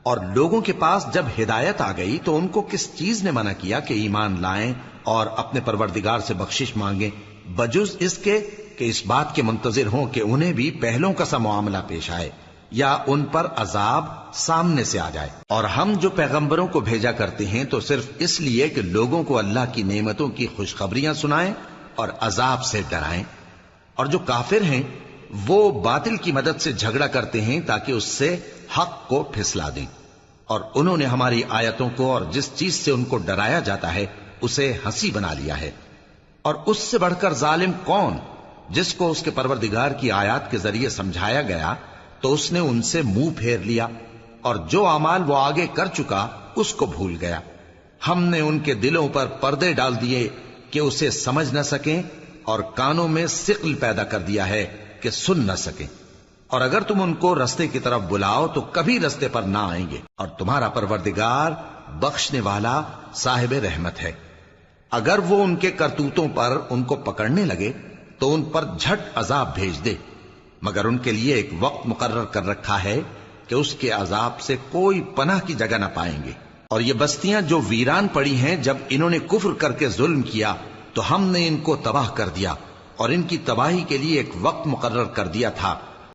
اور لوگوں کے پاس جب ہدایت آ گئی تو ان کو کس چیز نے منع کیا کہ ایمان لائیں اور اپنے پروردگار سے بخشش مانگیں، بجز اس کے کہ اس بات کے منتظر ہوں کہ انہیں بھی پہلوں کا سا معاملہ پیش آئے یا ان پر عذاب سامنے سے آ جائے۔ اور ہم جو پیغمبروں کو بھیجا کرتے ہیں تو صرف اس لیے کہ لوگوں کو اللہ کی نعمتوں کی خوشخبریاں سنائیں اور عذاب سے ڈرائیں۔ اور جو کافر ہیں وہ باطل کی مدد سے جھگڑا کرتے ہیں تاکہ اس سے حق کو پھسلا دیں، اور انہوں نے ہماری آیتوں کو اور جس چیز سے ان کو ڈرایا جاتا ہے اسے ہنسی بنا لیا ہے۔ اور اس سے بڑھ کر ظالم کون جس کو اس کے پروردگار کی آیات کے ذریعے سمجھایا گیا تو اس نے ان سے منہ پھیر لیا، اور جو اعمال وہ آگے کر چکا اس کو بھول گیا۔ ہم نے ان کے دلوں پر پردے ڈال دیے کہ اسے سمجھ نہ سکیں، اور کانوں میں ثقل پیدا کر دیا ہے کہ سن نہ سکیں، اور اگر تم ان کو رستے کی طرف بلاؤ تو کبھی رستے پر نہ آئیں گے، اور تمہارا پروردگار بخشنے والا صاحب رحمت ہے۔ اگر وہ ان کے کرتوتوں پر ان کو پکڑنے لگے تو ان پر جھٹ عذاب بھیج دے، مگر ان کے لیے ایک وقت مقرر کر رکھا ہے کہ اس کے عذاب سے کوئی پناہ کی جگہ نہ پائیں گے۔ اور یہ بستیاں جو ویران پڑی ہیں، جب انہوں نے کفر کر کے ظلم کیا تو ہم نے ان کو تباہ کر دیا، اور ان کی تباہی کے لیے ایک وقت مقرر کر دیا تھا